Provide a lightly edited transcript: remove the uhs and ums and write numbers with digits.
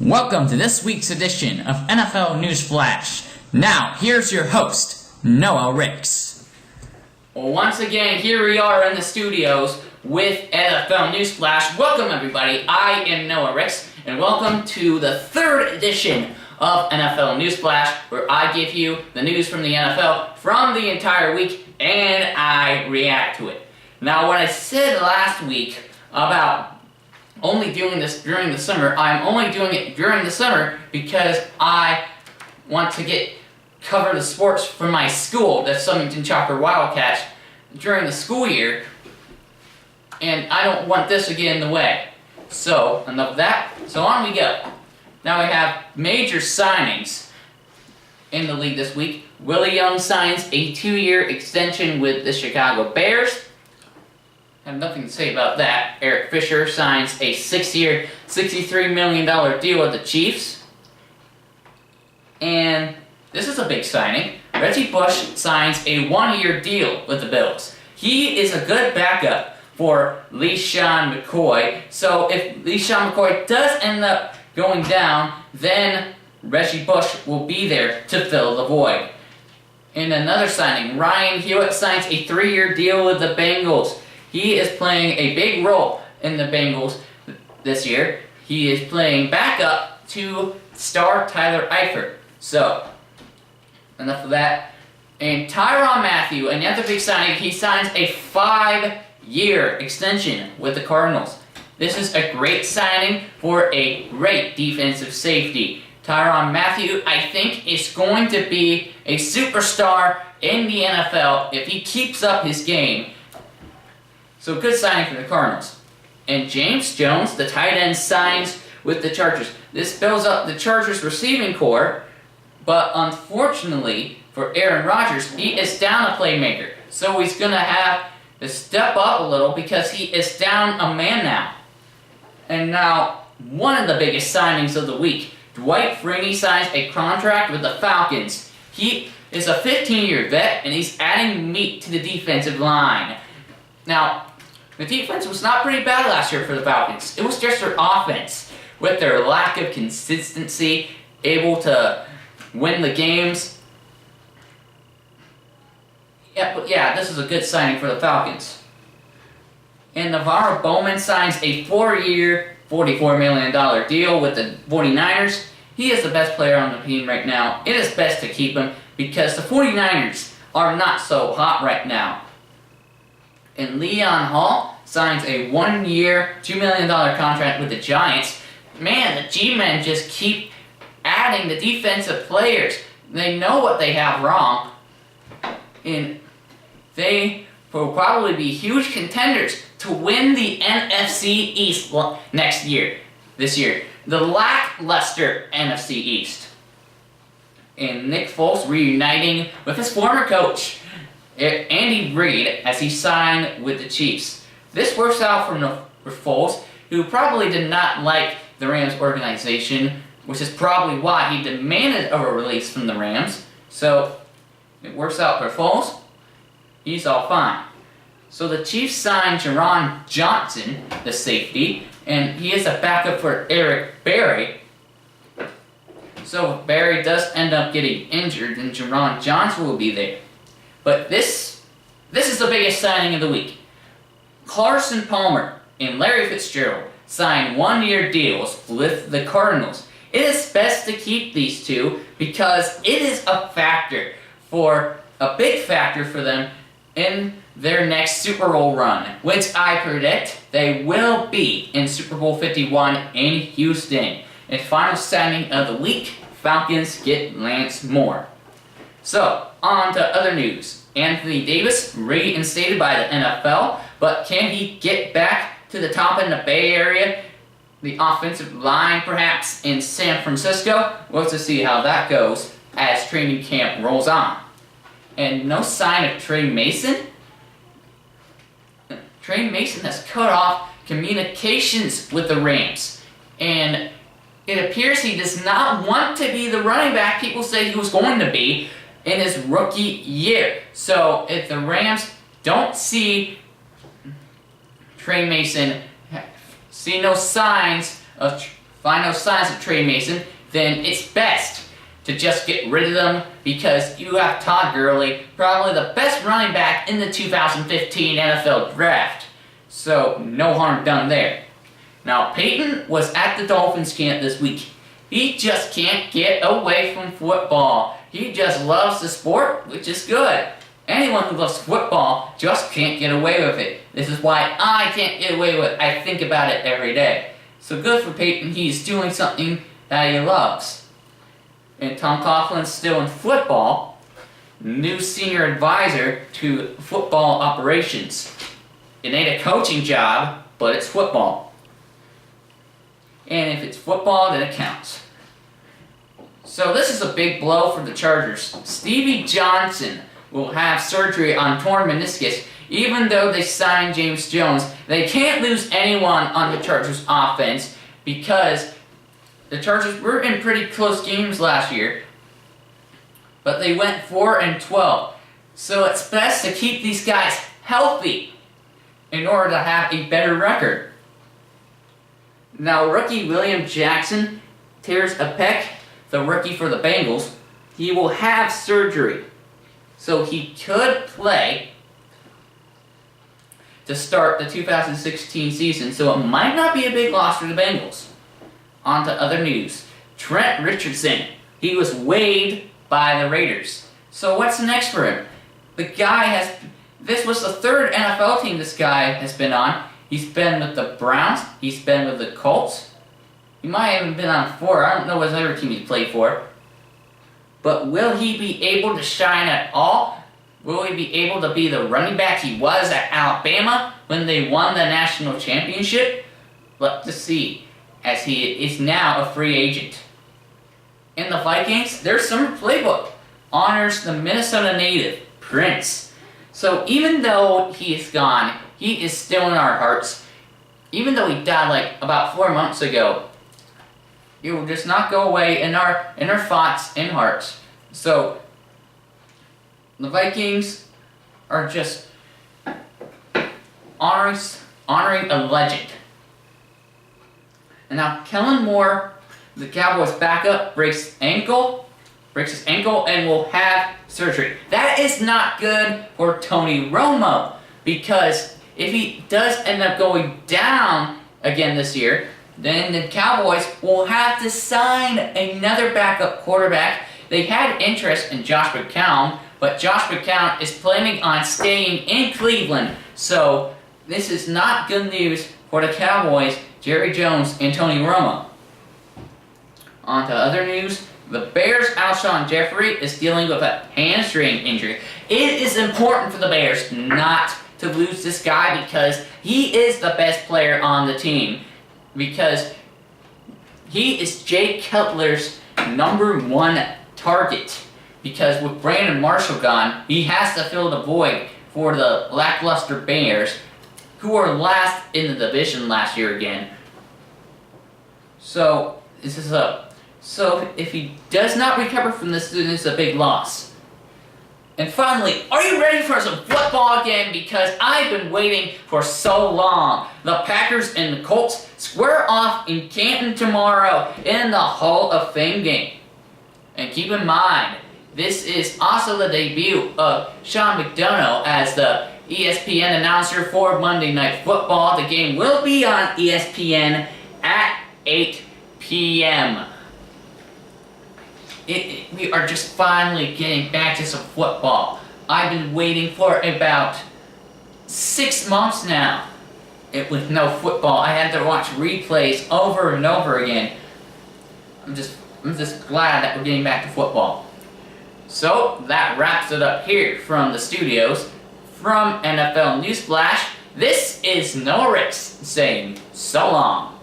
Welcome to this week's edition of NFL News Flash. Now, here's your host, Noah Ricks. Well, once again, here we are in the studios with NFL News Flash. Welcome, everybody. I am Noah Ricks, and welcome to the third edition of NFL News Flash, where I give you the news from the NFL from the entire week, and I react to it. Now, what I said last week about only doing this during the summer, I'm only doing it during the summer because I want to cover the sports from my school, the Sumington Chopper Wildcats, during the school year, and I don't want this to get in the way. So, enough of that. So on we go. Now we have major signings in the league this week. Willie Young signs a 2-year extension with the Chicago Bears. I have nothing to say about that. Eric Fisher signs a 6-year, $63 million deal with the Chiefs. And this is a big signing. Reggie Bush signs a 1-year deal with the Bills. He is a good backup for LeSean McCoy. So if LeSean McCoy does end up going down, then Reggie Bush will be there to fill the void. In another signing, Ryan Hewitt signs a 3-year deal with the Bengals. He is playing a big role in the Bengals this year. He is playing backup to star Tyler Eifert. So, enough of that. And Tyrann Mathieu, another big signing, he signs a 5-year extension with the Cardinals. This is a great signing for a great defensive safety. Tyrann Mathieu, I think, is going to be a superstar in the NFL if he keeps up his game. So good signing for the Cardinals. And James Jones, the tight end, signs with the Chargers. This builds up the Chargers receiving core, but unfortunately for Aaron Rodgers, he is down a playmaker. So he's going to have to step up a little because he is down a man now. And now, one of the biggest signings of the week, Dwight Freeney signs a contract with the Falcons. He is a 15-year vet, and he's adding meat to the defensive line. Now, the defense was not pretty bad last year for the Falcons. It was just their offense, with their lack of consistency, able to win the games. Yeah, this is a good signing for the Falcons. And Navarro Bowman signs a 4-year, $44 million deal with the 49ers. He is the best player on the team right now. It is best to keep him because the 49ers are not so hot right now. And Leon Hall signs a 1-year, $2 million contract with the Giants. Man, the G-men just keep adding the defensive players. They know what they have wrong. And they will probably be huge contenders to win the NFC East this year. The lackluster NFC East. And Nick Foles reuniting with his former coach, Andy Reid, as he signed with the Chiefs. This works out for Foles, who probably did not like the Rams organization, which is probably why he demanded a release from the Rams. So, it works out for Foles. He's all fine. So the Chiefs signed Jerron Johnson, the safety, and he is a backup for Eric Berry. So if Berry does end up getting injured, then Jerron Johnson will be there. But this is the biggest signing of the week. Carson Palmer and Larry Fitzgerald signed 1-year deals with the Cardinals. It is best to keep these two because it is a big factor for them in their next Super Bowl run, which I predict they will be in Super Bowl 51 in Houston. And final signing of the week, Falcons get Lance Moore. So, on to other news. Anthony Davis reinstated by the NFL, but can he get back to the top in the Bay Area? The offensive line, perhaps, in San Francisco? We'll have to see how that goes as training camp rolls on. And no sign of Trey Mason? Trey Mason has cut off communications with the Rams. And it appears he does not want to be the running back people say he was going to be in his rookie year. So if the Rams don't see Trey Mason, see no signs of find no signs of Trey Mason, then it's best to just get rid of them because you have Todd Gurley, probably the best running back in the 2015 NFL Draft. So, no harm done there. Now, Peyton was at the Dolphins camp this week. He just can't get away from football. He just loves the sport, which is good. Anyone who loves football just can't get away with it. This is why I can't get away with it. I think about it every day. So good for Peyton. He's doing something that he loves. And Tom Coughlin's still in football. New senior advisor to football operations. It ain't a coaching job, but it's football. And if it's football, then it counts. So this is a big blow for the Chargers. Stevie Johnson will have surgery on torn meniscus. Even though they signed James Jones, they can't lose anyone on the Chargers offense because the Chargers were in pretty close games last year, but they went 4-12. So it's best to keep these guys healthy in order to have a better record. Now, rookie William Jackson tears a pec, the rookie for the Bengals. He will have surgery, so he could play to start the 2016 season, so it might not be a big loss for the Bengals. On to other news. Trent Richardson, he was waived by the Raiders. So what's next for him? This was the third NFL team this guy has been on. He's been with the Browns, he's been with the Colts. He might have even been on 4, I don't know what other team he's played for. But will he be able to shine at all? Will he be able to be the running back he was at Alabama when they won the national championship? Let's see, as he is now a free agent. In the Vikings, their summer playbook honors the Minnesota native, Prince. So even though he is gone, he is still in our hearts. Even though he died like about 4 months ago, he will just not go away in our thoughts and hearts. So the Vikings are just honoring a legend. And now Kellen Moore, the Cowboys backup, breaks his ankle and will have surgery. That is not good for Tony Romo, because if he does end up going down again this year, then the Cowboys will have to sign another backup quarterback. They had interest in Josh McCown, but Josh McCown is planning on staying in Cleveland. So this is not good news for the Cowboys, Jerry Jones, and Tony Romo. On to other news. The Bears' Alshon Jeffrey is dealing with a hamstring injury. It is important for the Bears not to lose this guy because he is the best player on the team. Because he is Jay Cutler's #1 target. Because with Brandon Marshall gone, he has to fill the void for the lackluster Bears, who were last in the division last year again. So if he does not recover from this, then it's a big loss. And finally, are you ready for some football again? Because I've been waiting for so long. The Packers and the Colts square off in Canton tomorrow in the Hall of Fame game. And keep in mind, this is also the debut of Sean McDonough as the ESPN announcer for Monday Night Football. The game will be on ESPN at 8 p.m. We are just finally getting back to some football. I've been waiting for about 6 months now with no football. I had to watch replays over and over again. I'm just glad that we're getting back to football. So that wraps it up here from the studios. From NFL Newsflash, this is Noah Ricks saying so long.